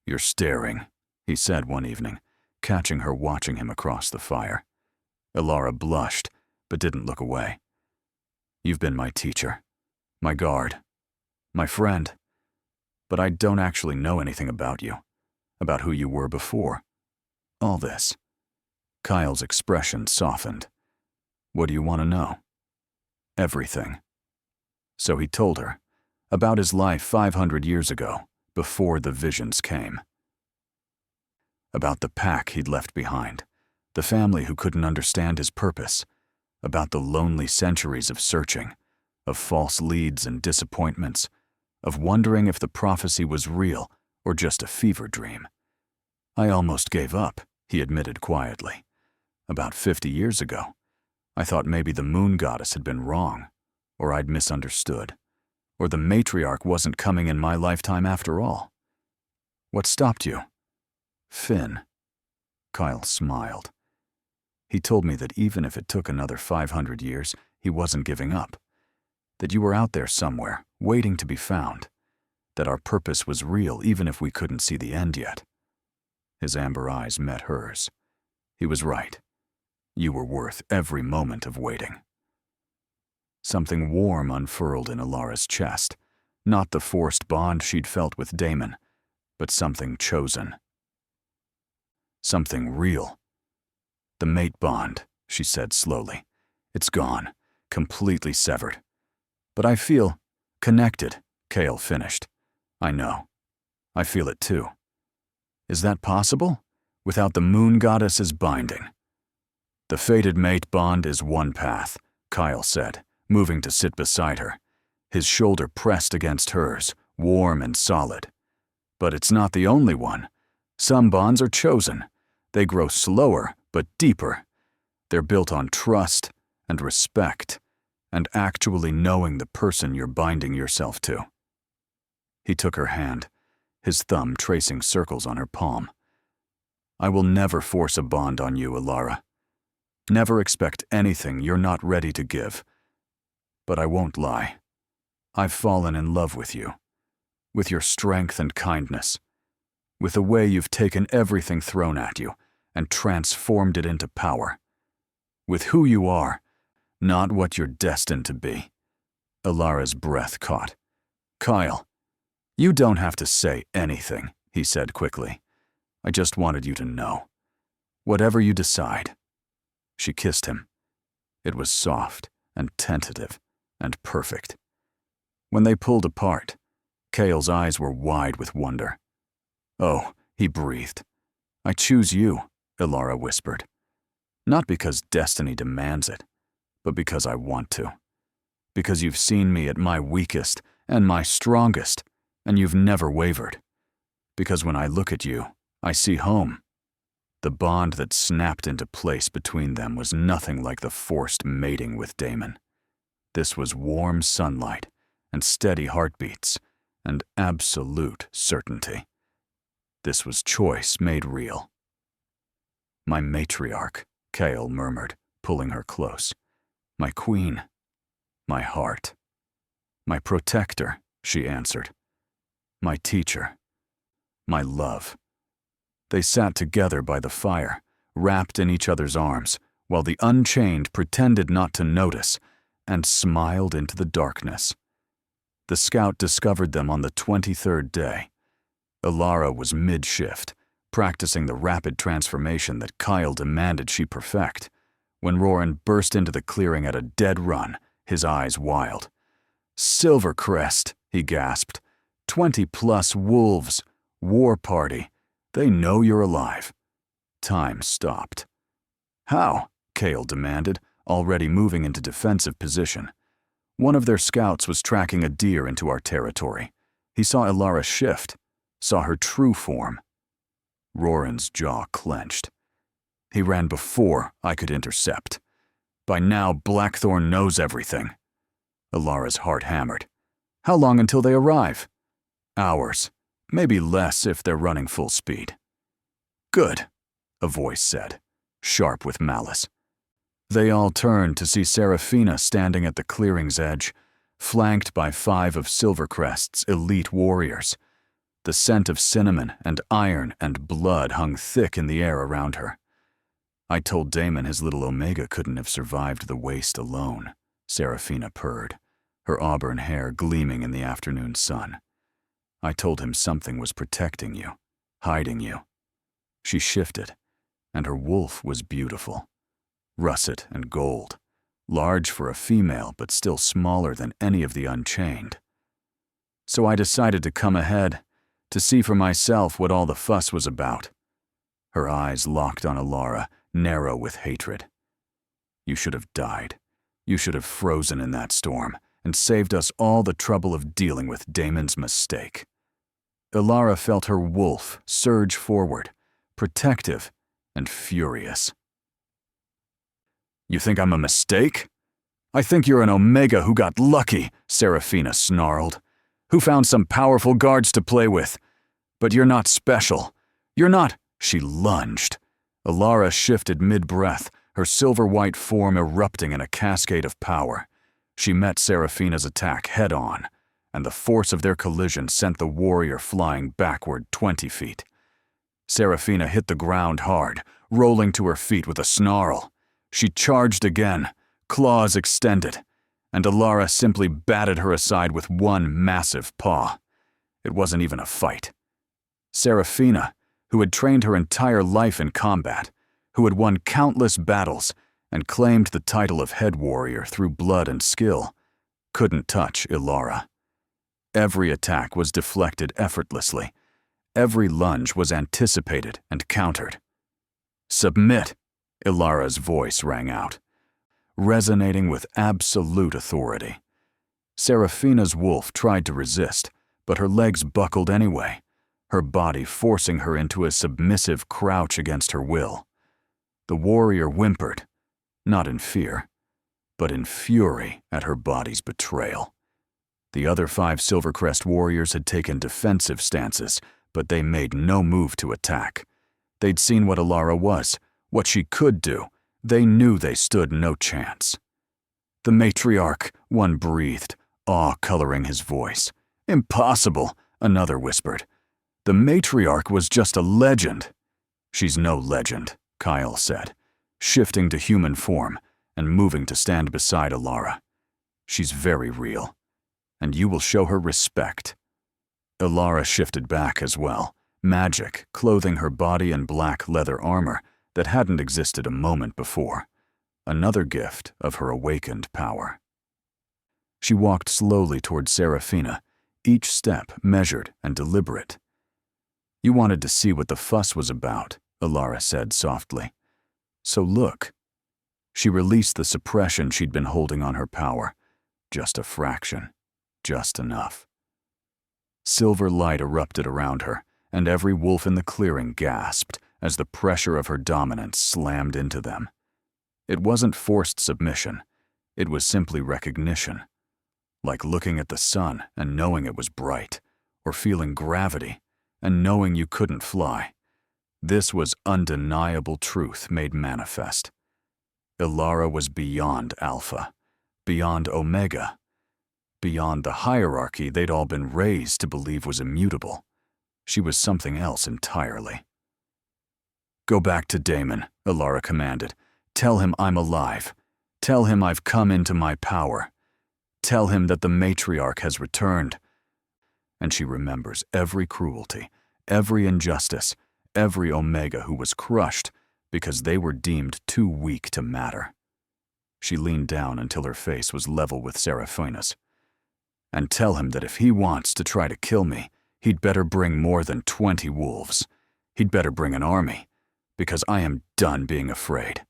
"You're staring," he said one evening, catching her watching him across the fire. Elara blushed, but didn't look away. "You've been my teacher, my guard, my friend, but I don't actually know anything about you, about who you were before. All this." Kyle's expression softened. "What do you want to know?" "Everything." So he told her about his life 500 years ago, before the visions came. About the pack he'd left behind, the family who couldn't understand his purpose, about the lonely centuries of searching, of false leads and disappointments, of wondering if the prophecy was real or just a fever dream. "I almost gave up," he admitted quietly. "About 50 years ago, I thought maybe the moon goddess had been wrong, or I'd misunderstood, or the matriarch wasn't coming in my lifetime after all." "What stopped you?" "Finn." Kyle smiled. "He told me that even if it took another 500 years, he wasn't giving up. That you were out there somewhere, waiting to be found. That our purpose was real even if we couldn't see the end yet." His amber eyes met hers. He was right. You were worth every moment of waiting. Something warm unfurled in Alara's chest, not the forced bond she'd felt with Damon, but something chosen. Something real. "The mate bond," she said slowly. "It's gone, completely severed. But I feel connected," Kale finished. "I know. I feel it too." "Is that possible? Without the moon goddess's binding?" "The fated mate bond is one path," Kyle said, moving to sit beside her, his shoulder pressed against hers, warm and solid. "But it's not the only one. Some bonds are chosen. They grow slower, but deeper. They're built on trust and respect, and actually knowing the person you're binding yourself to." He took her hand, his thumb tracing circles on her palm. "I will never force a bond on you, Elara. Never expect anything you're not ready to give. But I won't lie. I've fallen in love with you, with your strength and kindness, with the way you've taken everything thrown at you and transformed it into power, with who you are, not what you're destined to be." Alara's breath caught. "Kyle, you don't have to say anything," he said quickly. "I just wanted you to know. Whatever you decide." She kissed him. It was soft and tentative and perfect. When they pulled apart, Kale's eyes were wide with wonder. "Oh," he breathed. "I choose you," Elara whispered. "Not because destiny demands it, but because I want to. Because you've seen me at my weakest and my strongest, and you've never wavered. Because when I look at you, I see home." The bond that snapped into place between them was nothing like the forced mating with Damon. This was warm sunlight and steady heartbeats and absolute certainty. This was choice made real. "My matriarch," Kale murmured, pulling her close. "My queen. My heart. My protector," she answered. "My teacher. My love." They sat together by the fire, wrapped in each other's arms, while the Unchained pretended not to notice and smiled into the darkness. The scout discovered them on the 23rd day. Elara was mid-shift, practicing the rapid transformation that Kyle demanded she perfect, when Roran burst into the clearing at a dead run, his eyes wild. "Silvercrest," he gasped. 20+ wolves. War party. They know you're alive." Time stopped. "How?" Kale demanded, already moving into defensive position. "One of their scouts was tracking a deer into our territory. He saw Elara shift, saw her true form." Roran's jaw clenched. "He ran before I could intercept. By now, Blackthorn knows everything." Elara's heart hammered. "How long until they arrive?" "Hours. Maybe less if they're running full speed." "Good." a voice said, sharp with malice. They all turned to see Seraphina standing at the clearing's edge, flanked by 5 of Silvercrest's elite warriors. The scent of cinnamon and iron and blood hung thick in the air around her. I told Damon his little Omega couldn't have survived the waste alone, Seraphina purred, her auburn hair gleaming in the afternoon sun. I told him something was protecting you, hiding you. She shifted, and her wolf was beautiful. Russet and gold, large for a female but still smaller than any of the Unchained. So I decided to come ahead, to see for myself what all the fuss was about. Her eyes locked on Alara, narrow with hatred. You should have died. You should have frozen in that storm and saved us all the trouble of dealing with Damon's mistake. Alara felt her wolf surge forward, protective and furious. You think I'm a mistake? I think you're an Omega who got lucky, Seraphina snarled. Who found some powerful guards to play with. But you're not special. You're not. She lunged. Alara shifted mid-breath, her silver-white form erupting in a cascade of power. She met Seraphina's attack head-on, and the force of their collision sent the warrior flying backward 20 feet. Seraphina hit the ground hard, rolling to her feet with a snarl. She charged again, claws extended, and Alara simply batted her aside with one massive paw. It wasn't even a fight. Seraphina, who had trained her entire life in combat, who had won countless battles and claimed the title of head warrior through blood and skill, couldn't touch Alara. Every attack was deflected effortlessly. Every lunge was anticipated and countered. Submit, Ilara's voice rang out, resonating with absolute authority. Seraphina's wolf tried to resist, but her legs buckled anyway, her body forcing her into a submissive crouch against her will. The warrior whimpered, not in fear, but in fury at her body's betrayal. The other 5 Silvercrest warriors had taken defensive stances, but they made no move to attack. They'd seen what Alara was, what she could do. They knew they stood no chance. The matriarch, one breathed, awe coloring his voice. Impossible, another whispered. The matriarch was just a legend. She's no legend, Kyle said, shifting to human form and moving to stand beside Alara. She's very real, and you will show her respect. Alara shifted back as well, magic clothing her body in black leather armor that hadn't existed a moment before, another gift of her awakened power. She walked slowly toward Seraphina, each step measured and deliberate. You wanted to see what the fuss was about, Alara said softly. So look. She released the suppression she'd been holding on her power. Just a fraction. Just enough. Silver light erupted around her, and every wolf in the clearing gasped as the pressure of her dominance slammed into them. It wasn't forced submission. It was simply recognition. Like looking at the sun and knowing it was bright, or feeling gravity and knowing you couldn't fly. This was undeniable truth made manifest. Alara was beyond Alpha, beyond Omega, beyond the hierarchy they'd all been raised to believe was immutable. She was something else entirely. Go back to Damon, Alara commanded. Tell him I'm alive. Tell him I've come into my power. Tell him that the matriarch has returned. And she remembers every cruelty, every injustice, every Omega who was crushed because they were deemed too weak to matter. She leaned down until her face was level with Seraphina's. And tell him that if he wants to try to kill me, he'd better bring more than 20 wolves. He'd better bring an army, because I am done being afraid.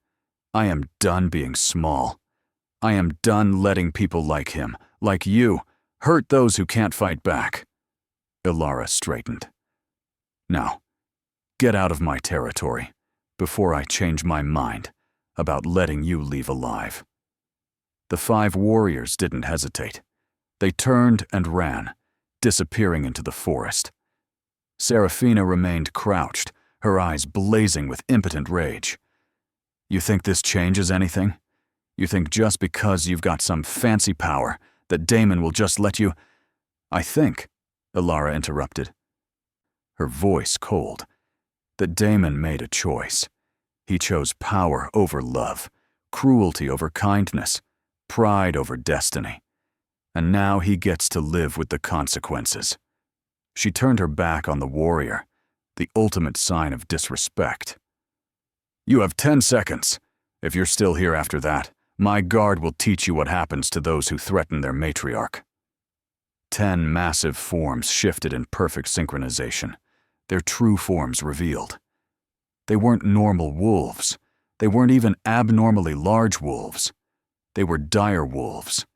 I am done being small. I am done letting people like him, like you, hurt those who can't fight back. Alara straightened. Now, get out of my territory before I change my mind about letting you leave alive. The 5 warriors didn't hesitate. They turned and ran, disappearing into the forest. Seraphina remained crouched, her eyes blazing with impotent rage. "You think this changes anything? You think just because you've got some fancy power that Damon will just let you—" "I think," Alara interrupted, her voice cold, "that Damon made a choice. He chose power over love, cruelty over kindness, pride over destiny. And now he gets to live with the consequences." She turned her back on the warrior, the ultimate sign of disrespect. "You have 10 seconds. If you're still here after that, my guard will teach you what happens to those who threaten their matriarch." 10 massive forms shifted in perfect synchronization, their true forms revealed. They weren't normal wolves. They weren't even abnormally large wolves. They were dire wolves,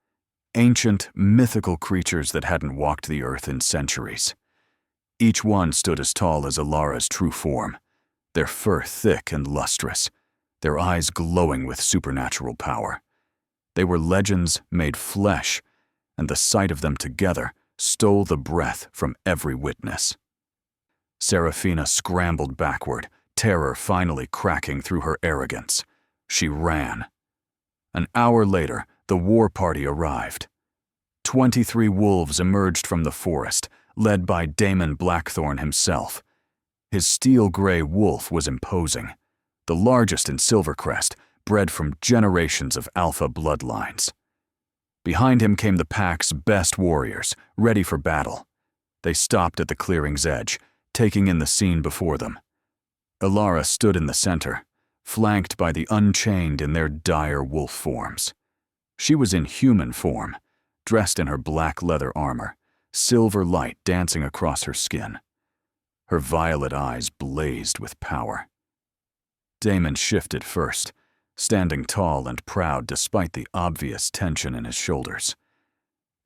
ancient, mythical creatures that hadn't walked the earth in centuries. Each one stood as tall as Alara's true form, their fur thick and lustrous, their eyes glowing with supernatural power. They were legends made flesh, and the sight of them together stole the breath from every witness. Seraphina scrambled backward, terror finally cracking through her arrogance. She ran. An hour later, the war party arrived. 23 wolves emerged from the forest, led by Damon Blackthorn himself. His steel-gray wolf was imposing, the largest in Silvercrest, bred from generations of alpha bloodlines. Behind him came the pack's best warriors, ready for battle. They stopped at the clearing's edge, taking in the scene before them. Alara stood in the center, flanked by the Unchained in their dire wolf forms. She was in human form, dressed in her black leather armor, silver light dancing across her skin. Her violet eyes blazed with power. Damon shifted first, standing tall and proud despite the obvious tension in his shoulders.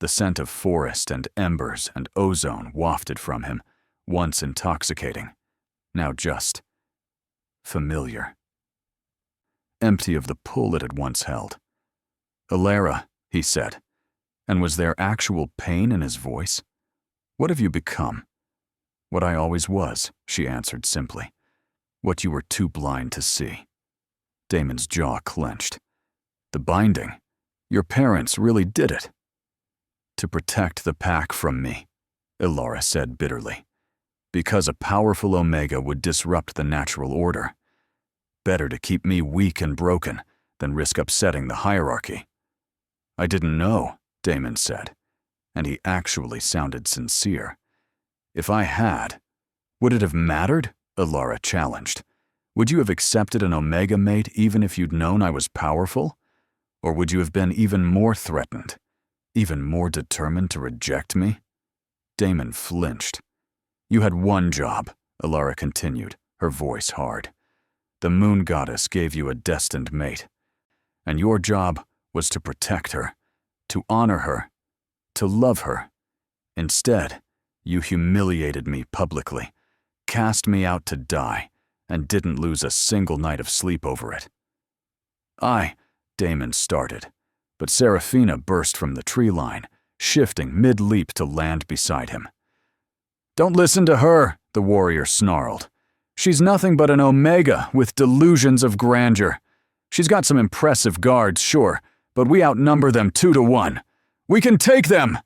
The scent of forest and embers and ozone wafted from him, once intoxicating, now just familiar. Empty of the pull it had once held. "Alara," he said, and was there actual pain in his voice? "What have you become?" "What I always was," she answered simply. "What you were too blind to see." Damon's jaw clenched. "The binding? Your parents really did it." "To protect the pack from me," Alara said bitterly. "Because a powerful Omega would disrupt the natural order. Better to keep me weak and broken than risk upsetting the hierarchy." "I didn't know," Damon said, and he actually sounded sincere. "If I had, would it have mattered?" Alara challenged. "Would you have accepted an Omega mate even if you'd known I was powerful? Or would you have been even more threatened, even more determined to reject me?" Damon flinched. "You had one job," Alara continued, her voice hard. "The moon goddess gave you a destined mate, and your job was to protect her, to honor her, to love her. Instead, you humiliated me publicly, cast me out to die, and didn't lose a single night of sleep over it." Damon started, but Seraphina burst from the tree line, shifting mid-leap to land beside him. "Don't listen to her," the warrior snarled. "She's nothing but an Omega with delusions of grandeur. She's got some impressive guards, sure, but we outnumber them 2-1. We can take them!"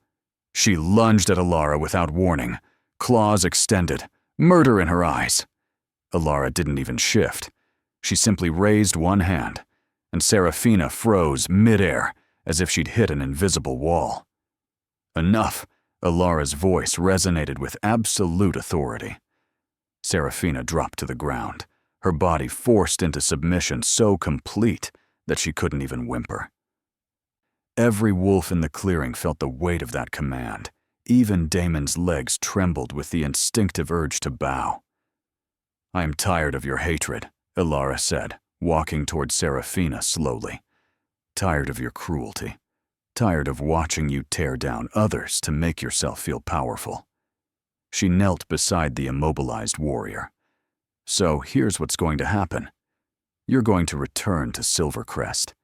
She lunged at Alara without warning, claws extended, murder in her eyes. Alara didn't even shift. She simply raised one hand, and Seraphina froze mid-air as if she'd hit an invisible wall. "Enough," Alara's voice resonated with absolute authority. Seraphina dropped to the ground, her body forced into submission so complete that she couldn't even whimper. Every wolf in the clearing felt the weight of that command. Even Damon's legs trembled with the instinctive urge to bow. "I am tired of your hatred," Alara said, walking toward Seraphina slowly. "Tired of your cruelty. Tired of watching you tear down others to make yourself feel powerful." She knelt beside the immobilized warrior. "So here's what's going to happen. You're going to return to Silvercrest,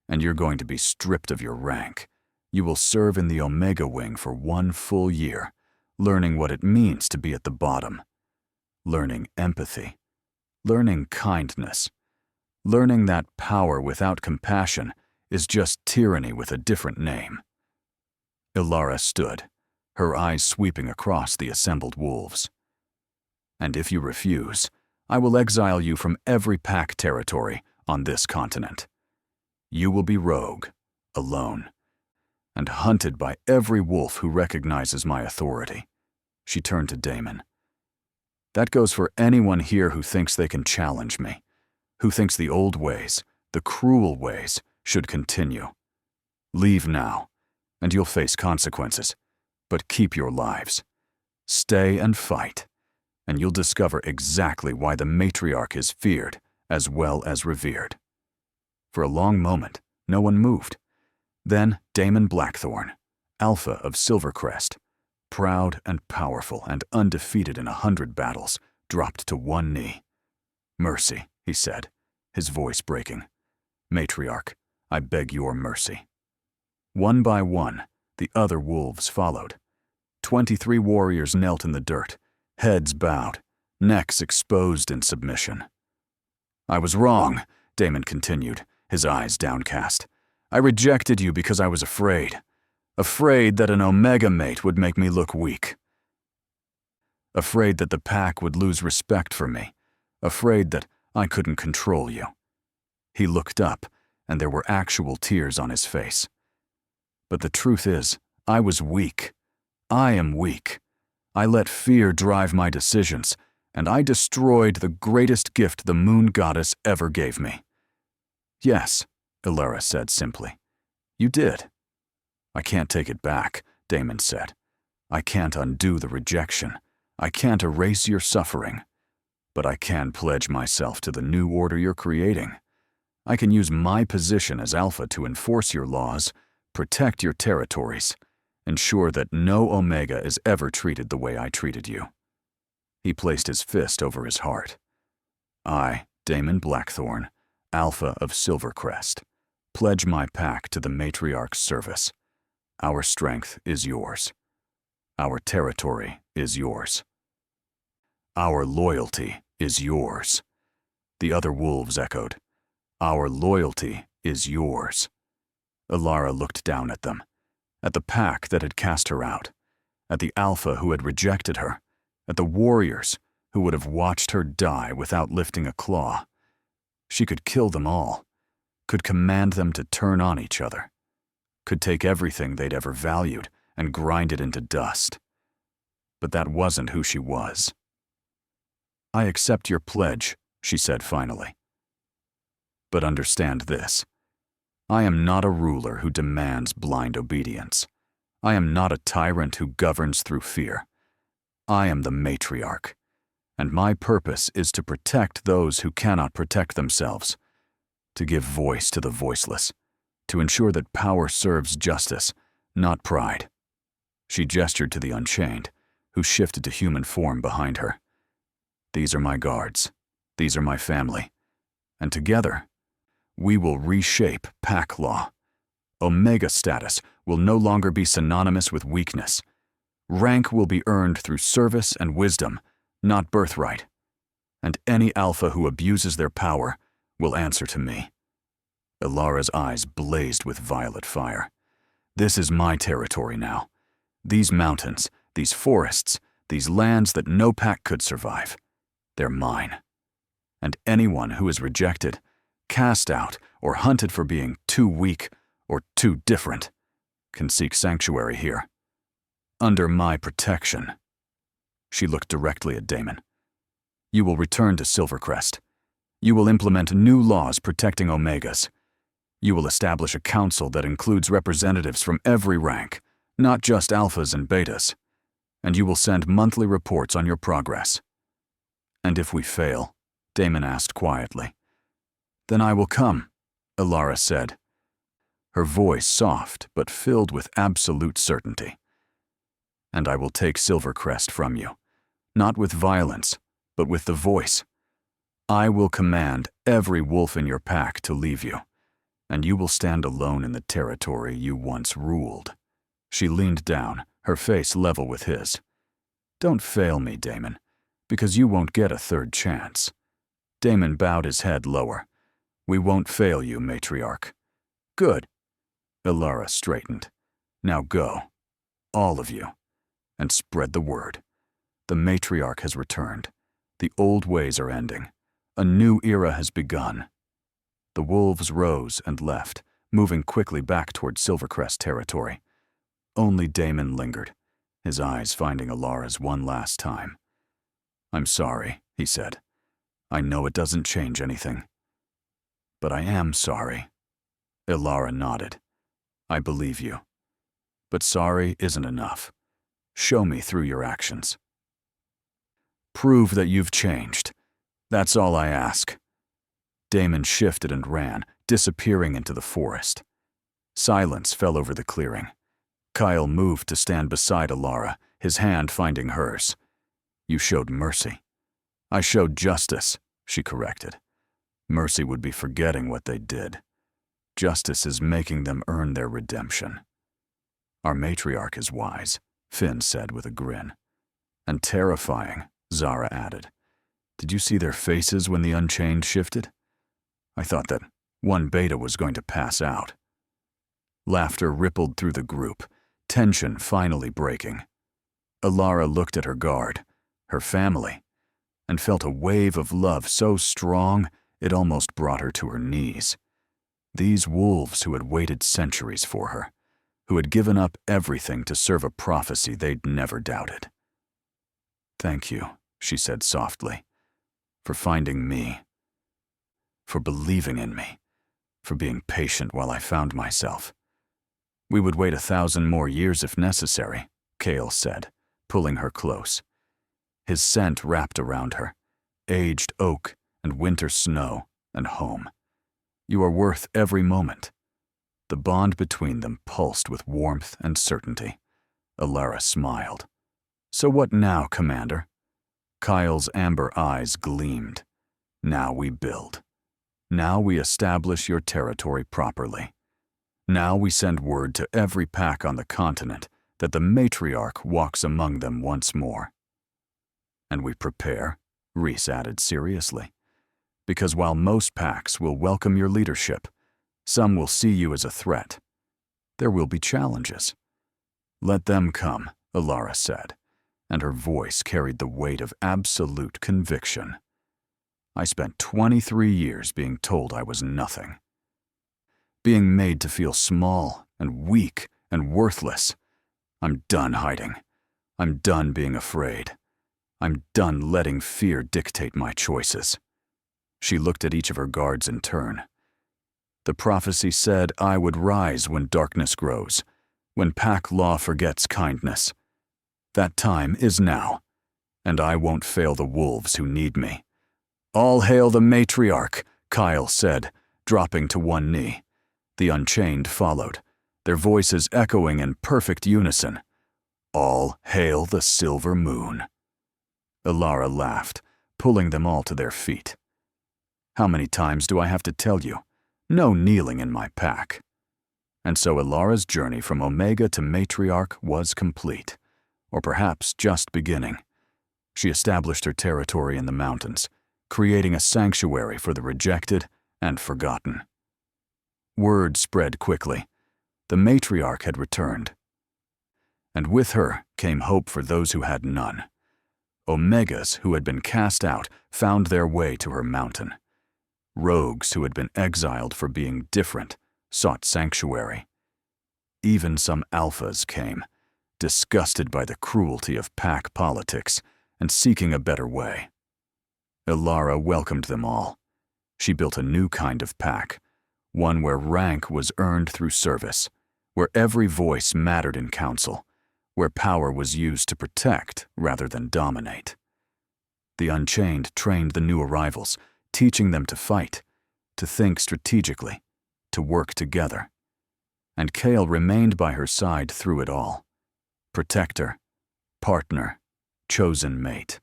and you're going to be stripped of your rank. You will serve in the Omega Wing for 1 full year, learning what it means to be at the bottom. Learning empathy, learning kindness, learning that power without compassion is just tyranny with a different name. Ilara stood, her eyes sweeping across the assembled wolves. And if you refuse, I will exile you from every pack territory on this continent. You will be rogue, alone, and hunted by every wolf who recognizes my authority. She turned to Damon. That goes for anyone here who thinks they can challenge me, who thinks the old ways, the cruel ways, should continue. Leave now, and you'll face consequences, but keep your lives. Stay and fight, and you'll discover exactly why the matriarch is feared as well as revered. For a long moment, no one moved. Then Damon Blackthorn, Alpha of Silvercrest, proud and powerful and undefeated in 100 battles, dropped to one knee. "Mercy," he said, his voice breaking. "Matriarch, I beg your mercy." One by one, the other wolves followed. 23 warriors knelt in the dirt, heads bowed, necks exposed in submission. "I was wrong," Damon continued, his eyes downcast. "I rejected you because I was afraid. Afraid that an Omega mate would make me look weak. Afraid that the pack would lose respect for me. Afraid that I couldn't control you." He looked up, and there were actual tears on his face. "But the truth is, I was weak. I am weak. I let fear drive my decisions, and I destroyed the greatest gift the moon goddess ever gave me." "Yes," Ilara said simply. "You did." "I can't take it back," Damon said. "I can't undo the rejection. I can't erase your suffering. But I can pledge myself to the new order you're creating. I can use my position as Alpha to enforce your laws, protect your territories, ensure that no Omega is ever treated the way I treated you." He placed his fist over his heart. "I, Damon Blackthorn, Alpha of Silvercrest, pledge my pack to the matriarch's service. Our strength is yours. Our territory is yours. Our loyalty is yours." The other wolves echoed, "Our loyalty is yours." Ilara looked down at them, at the pack that had cast her out, at the Alpha who had rejected her, at the warriors who would have watched her die without lifting a claw. She could kill them all, could command them to turn on each other, could take everything they'd ever valued and grind it into dust. But that wasn't who she was. "I accept your pledge," she said finally. "But understand this. I am not a ruler who demands blind obedience. I am not a tyrant who governs through fear. I am the matriarch, and my purpose is to protect those who cannot protect themselves, to give voice to the voiceless, to ensure that power serves justice, not pride." She gestured to the Unchained, who shifted to human form behind her. "These are my guards. These are my family. And together, we will reshape pack law. Omega status will no longer be synonymous with weakness. Rank will be earned through service and wisdom, not birthright. And any Alpha who abuses their power will answer to me." Ilara's eyes blazed with violet fire. "This is my territory now. These mountains, these forests, these lands that no pack could survive, they're mine. And anyone who is rejected, cast out, or hunted for being too weak or too different can seek sanctuary here, under my protection." She looked directly at Damon. "You will return to Silvercrest. You will implement new laws protecting Omegas. You will establish a council that includes representatives from every rank, not just Alphas and Betas. And you will send monthly reports on your progress." "And if we fail?" Damon asked quietly. "Then I will come," Ilara said, her voice soft but filled with absolute certainty. "And I will take Silvercrest from you, not with violence, but with the voice. I will command every wolf in your pack to leave you, and you will stand alone in the territory you once ruled." She leaned down, her face level with his. "Don't fail me, Damon, because you won't get a third chance. Damon bowed his head lower. "We won't fail you, matriarch." "Good." Alara straightened. "Now go, all of you, and spread the word. The matriarch has returned. The old ways are ending. A new era has begun." The wolves rose and left, moving quickly back toward Silvercrest territory. Only Damon lingered, his eyes finding Alara's one last time. "I'm sorry," he said. "I know it doesn't change anything." "But I am sorry." Alara nodded. "I believe you. But sorry isn't enough. Show me through your actions. Prove that you've changed. That's all I ask." Damon shifted and ran, disappearing into the forest. Silence fell over the clearing. Kyle moved to stand beside Alara, his hand finding hers. "You showed mercy." "I showed justice," she corrected. "Mercy would be forgetting what they did. Justice is making them earn their redemption." "Our matriarch is wise," Finn said with a grin. "And terrifying," Zara added. "Did you see their faces when the Unchained shifted? I thought that one beta was going to pass out." Laughter rippled through the group, tension finally breaking. Alara looked at her guard, her family, and felt a wave of love so strong it almost brought her to her knees. These wolves who had waited centuries for her, who had given up everything to serve a prophecy they'd never doubted. "Thank you," she said softly, "for finding me, for believing in me, for being patient while I found myself." "We would wait 1,000 more years if necessary," Kale said, pulling her close. His scent wrapped around her, aged oak and winter snow and home. "You are worth every moment." The bond between them pulsed with warmth and certainty. Alara smiled. "So what now, Commander?" Kyle's amber eyes gleamed. "Now we build. Now we establish your territory properly. Now we send word to every pack on the continent that the matriarch walks among them once more." "And we prepare," Reese added seriously, "because while most packs will welcome your leadership, some will see you as a threat. There will be challenges." "Let them come," Alara said, and her voice carried the weight of absolute conviction. "I spent 23 years being told I was nothing. Being made to feel small and weak and worthless. I'm done hiding. I'm done being afraid. I'm done letting fear dictate my choices." She looked at each of her guards in turn. "The prophecy said I would rise when darkness grows, when pack law forgets kindness. That time is now, and I won't fail the wolves who need me." "All hail the matriarch," Kyle said, dropping to one knee. The Unchained followed, their voices echoing in perfect unison. "All hail the silver moon." Alara laughed, pulling them all to their feet. "How many times do I have to tell you? No kneeling in my pack." And so Alara's journey from Omega to Matriarch was complete, or perhaps just beginning. She established her territory in the mountains, creating a sanctuary for the rejected and forgotten. Word spread quickly. The Matriarch had returned. And with her came hope for those who had none. Omegas who had been cast out found their way to her mountain. Rogues who had been exiled for being different sought sanctuary. Even some alphas came, disgusted by the cruelty of pack politics and seeking a better way. Alara welcomed them all. She built a new kind of pack, one where rank was earned through service, where every voice mattered in council, where power was used to protect rather than dominate. The Unchained trained the new arrivals, teaching them to fight, to think strategically, to work together. And Kale remained by her side through it all. Protector, partner, chosen mate.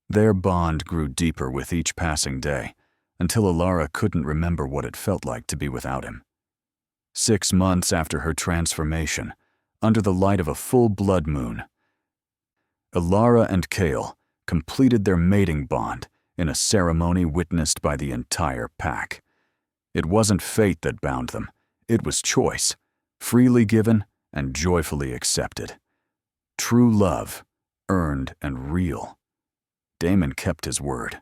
Their bond grew deeper with each passing day, until Alara couldn't remember what it felt like to be without him. 6 months after her transformation, under the light of a full blood moon, Alara and Kale completed their mating bond in a ceremony witnessed by the entire pack. It wasn't fate that bound them, it was choice, freely given and joyfully accepted. True love, earned and real. Damon kept his word.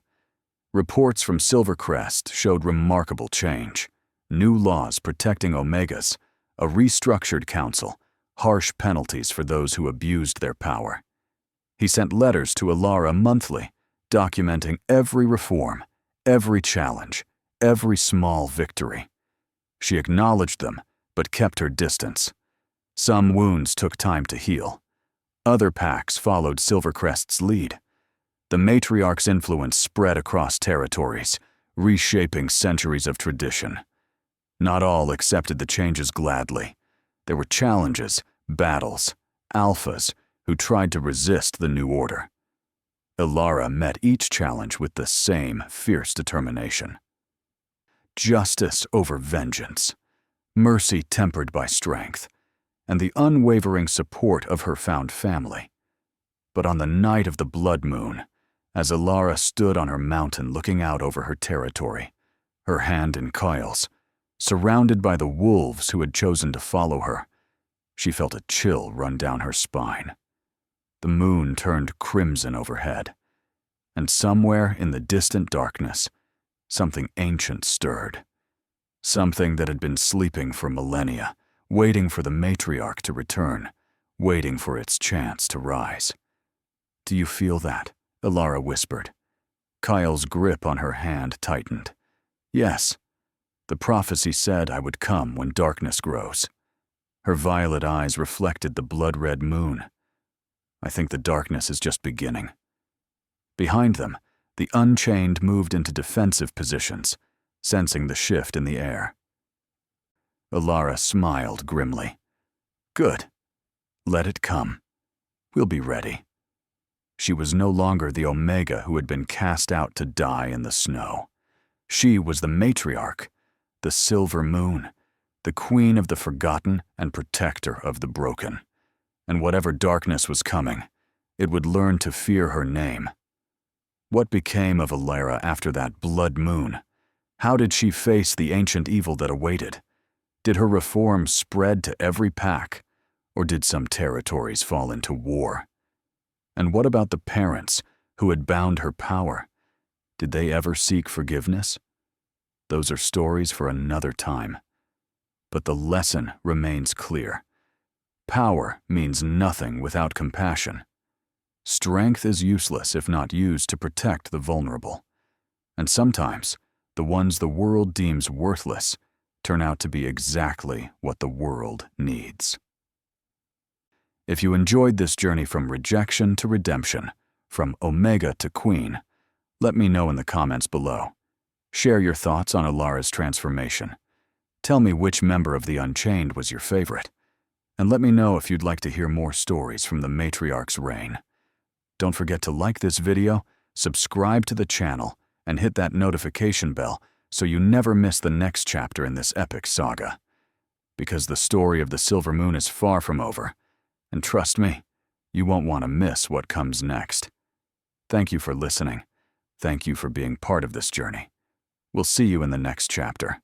Reports from Silvercrest showed remarkable change. New laws protecting Omegas, a restructured council, harsh penalties for those who abused their power. He sent letters to Alara monthly, documenting every reform, every challenge, every small victory. She acknowledged them, but kept her distance. Some wounds took time to heal. Other packs followed Silvercrest's lead. The matriarch's influence spread across territories, reshaping centuries of tradition. Not all accepted the changes gladly. There were challenges, battles, alphas who tried to resist the new order. Alara met each challenge with the same fierce determination. Justice over vengeance, mercy tempered by strength, and the unwavering support of her found family. But on the night of the blood moon, as Alara stood on her mountain looking out over her territory, her hand in Kyle's, surrounded by the wolves who had chosen to follow her, she felt a chill run down her spine. The moon turned crimson overhead, and somewhere in the distant darkness, something ancient stirred. Something that had been sleeping for millennia, waiting for the matriarch to return, waiting for its chance to rise. "Do you feel that?" Alara whispered. Kyle's grip on her hand tightened. "Yes. The prophecy said I would come when darkness grows." Her violet eyes reflected the blood-red moon. "I think the darkness is just beginning." Behind them, the Unchained moved into defensive positions, sensing the shift in the air. Alara smiled grimly. "Good. Let it come. We'll be ready." She was no longer the Omega who had been cast out to die in the snow. She was the matriarch, the silver moon, the queen of the forgotten and protector of the broken. And whatever darkness was coming, it would learn to fear her name. What became of Alara after that blood moon? How did she face the ancient evil that awaited? Did her reform spread to every pack, or did some territories fall into war? And what about the parents who had bound her power? Did they ever seek forgiveness? Those are stories for another time. But the lesson remains clear. Power means nothing without compassion. Strength is useless if not used to protect the vulnerable. And sometimes, the ones the world deems worthless turn out to be exactly what the world needs. If you enjoyed this journey from rejection to redemption, from Omega to Queen, let me know in the comments below. Share your thoughts on Alara's transformation. Tell me which member of the Unchained was your favorite. And let me know if you'd like to hear more stories from the Matriarch's reign. Don't forget to like this video, subscribe to the channel, and hit that notification bell so you never miss the next chapter in this epic saga. Because the story of the Silver Moon is far from over, and trust me, you won't want to miss what comes next. Thank you for listening. Thank you for being part of this journey. We'll see you in the next chapter.